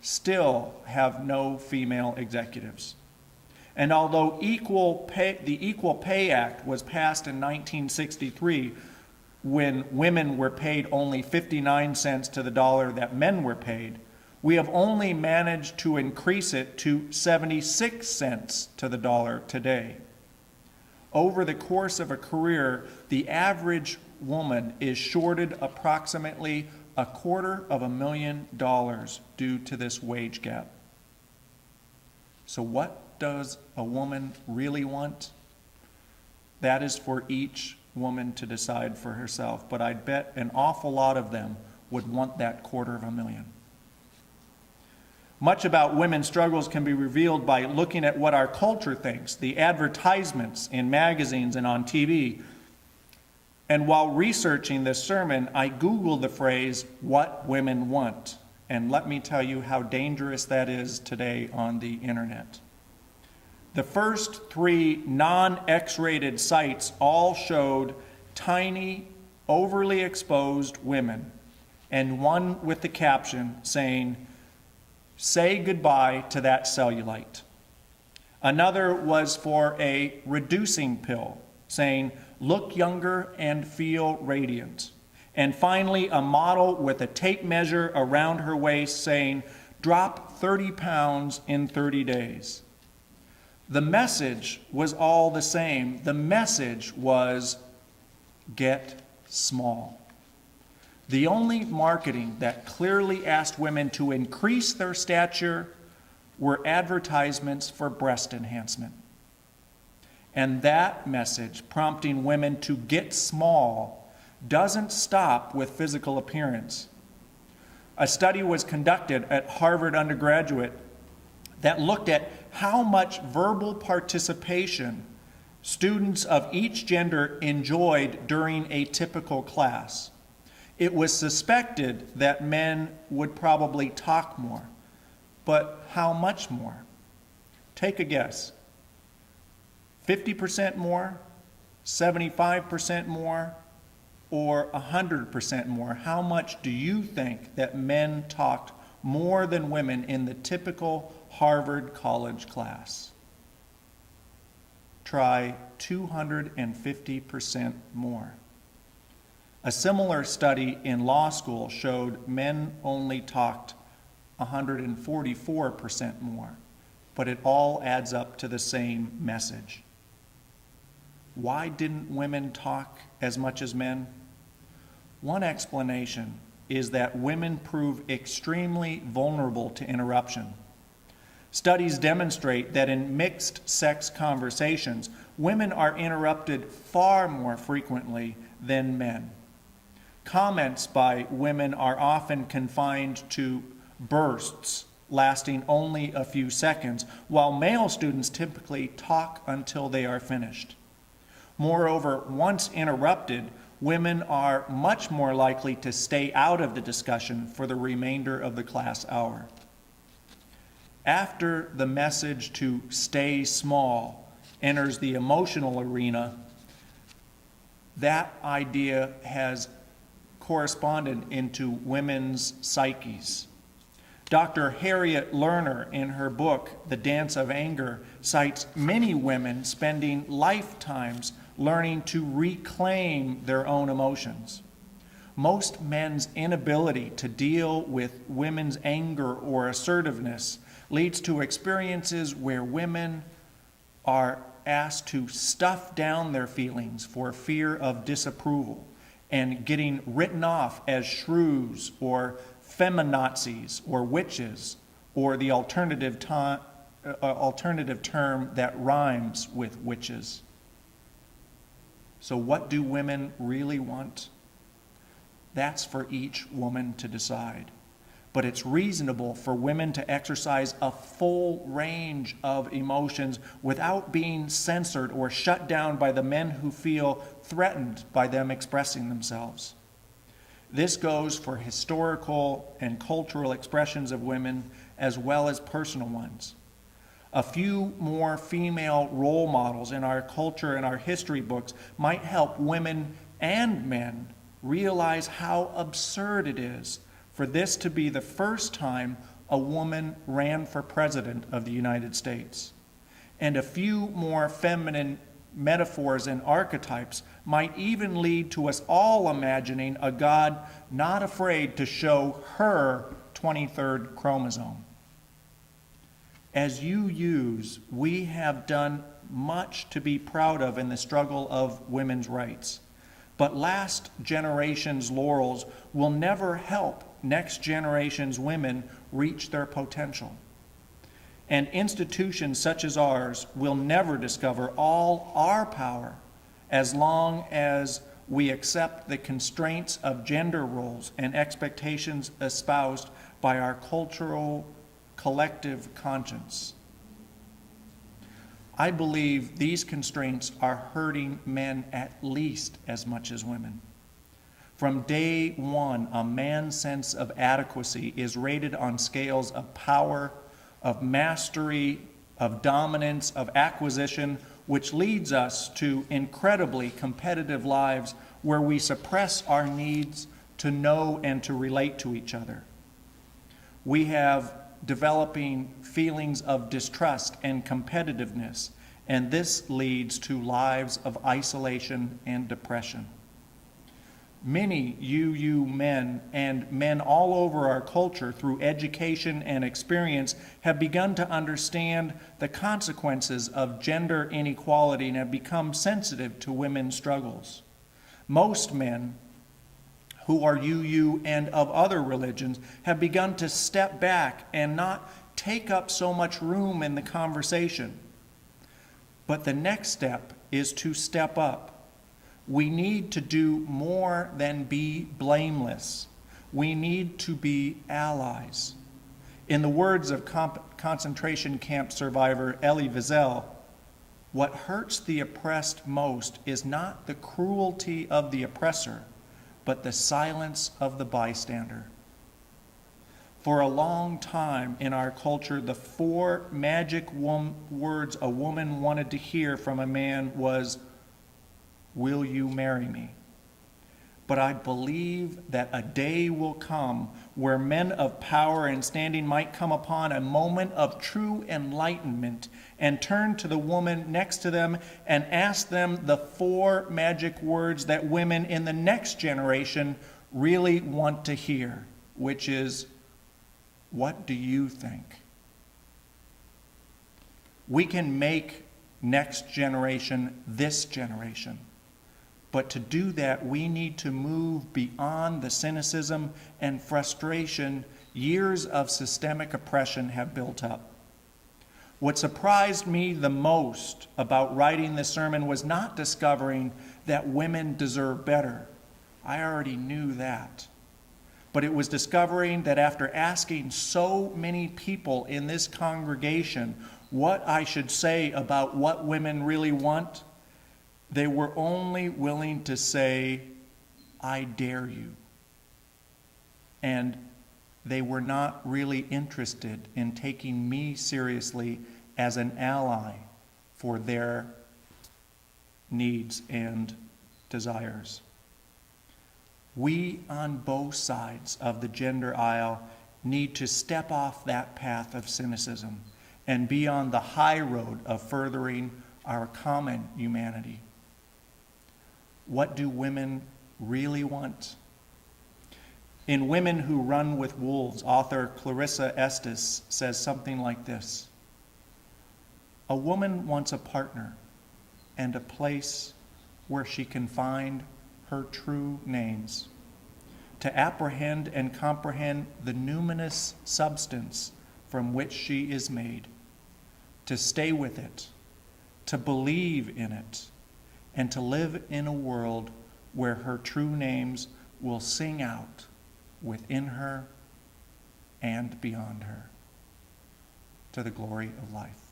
still have no female executives. And although the Equal Pay Act was passed in 1963, when women were paid only 59 cents to the dollar that men were paid, we have only managed to increase it to 76 cents to the dollar today. Over the course of a career, the average woman is shorted approximately $250,000 due to this wage gap. So what does a woman really want? That is for each woman to decide for herself, but I'd bet an awful lot of them would want that $250,000. Much about women's struggles can be revealed by looking at what our culture thinks, the advertisements in magazines and on TV. And while researching this sermon, I Googled the phrase, "what women want." And let me tell you how dangerous that is today on the internet. The first 3 non-X-rated sites all showed tiny, overly exposed women, and one with the caption saying, "Say goodbye to that cellulite." Another was for a reducing pill, saying, "Look younger and feel radiant." And finally, a model with a tape measure around her waist saying, "Drop 30 pounds in 30 days." The message was all the same. The message was, get small. The only marketing that clearly asked women to increase their stature were advertisements for breast enhancement. And that message, prompting women to get small, doesn't stop with physical appearance. A study was conducted at Harvard undergraduate that looked at how much verbal participation students of each gender enjoyed during a typical class. It was suspected that men would probably talk more, but how much more? Take a guess. 50% more, 75% more, or 100% more? How much do you think that men talked more than women in the typical Harvard college class? Try 250% more. A similar study in law school showed men only talked 144% more, but it all adds up to the same message. Why didn't women talk as much as men? One explanation is that women prove extremely vulnerable to interruption. Studies demonstrate that in mixed-sex conversations, women are interrupted far more frequently than men. Comments by women are often confined to bursts lasting only a few seconds, while male students typically talk until they are finished. Moreover, once interrupted, women are much more likely to stay out of the discussion for the remainder of the class hour. After the message to stay small enters the emotional arena, that idea has corresponded into women's psyches. Dr. Harriet Lerner, in her book, The Dance of Anger, cites many women spending lifetimes learning to reclaim their own emotions. Most men's inability to deal with women's anger or assertiveness leads to experiences where women are asked to stuff down their feelings for fear of disapproval and getting written off as shrews or feminazis or witches, or the alternative term that rhymes with witches. So what do women really want? That's for each woman to decide. But it's reasonable for women to exercise a full range of emotions without being censored or shut down by the men who feel threatened by them expressing themselves. This goes for historical and cultural expressions of women as well as personal ones. A few more female role models in our culture and our history books might help women and men realize how absurd it is for this to be the first time a woman ran for president of the United States. And a few more feminine metaphors and archetypes might even lead to us all imagining a God not afraid to show her 23rd chromosome. As UUs, we have done much to be proud of in the struggle of women's rights. But last generation's laurels will never help next generation's women reach their potential. And institutions such as ours will never discover all our power as long as we accept the constraints of gender roles and expectations espoused by our cultural collective conscience. I believe these constraints are hurting men at least as much as women. From day one, a man's sense of adequacy is rated on scales of power, of mastery, of dominance, of acquisition, which leads us to incredibly competitive lives where we suppress our needs to know and to relate to each other. We have developing feelings of distrust and competitiveness, and this leads to lives of isolation and depression. Many UU men and men all over our culture through education and experience have begun to understand the consequences of gender inequality and have become sensitive to women's struggles. Most men who are UU and of other religions have begun to step back and not take up so much room in the conversation. But the next step is to step up. We need to do more than be blameless. We need to be allies. In the words of concentration camp survivor Elie Wiesel, what hurts the oppressed most is not the cruelty of the oppressor, but the silence of the bystander. For a long time in our culture, the 4 magic words a woman wanted to hear from a man was, "Will you marry me?" But I believe that a day will come where men of power and standing might come upon a moment of true enlightenment and turn to the woman next to them and ask them the 4 magic words that women in the next generation really want to hear, which is, "What do you think?" We can make next generation this generation. But to do that, we need to move beyond the cynicism and frustration years of systemic oppression have built up. What surprised me the most about writing this sermon was not discovering that women deserve better. I already knew that. But it was discovering that after asking so many people in this congregation what I should say about what women really want, they were only willing to say, "I dare you." And they were not really interested in taking me seriously as an ally for their needs and desires. We on both sides of the gender aisle need to step off that path of cynicism and be on the high road of furthering our common humanity. What do women really want? In Women Who Run with Wolves, author Clarissa Estes says something like this: "A woman wants a partner and a place where she can find her true names, to apprehend and comprehend the numinous substance from which she is made, to stay with it, to believe in it, and to live in a world where her true names will sing out within her and beyond her, to the glory of life."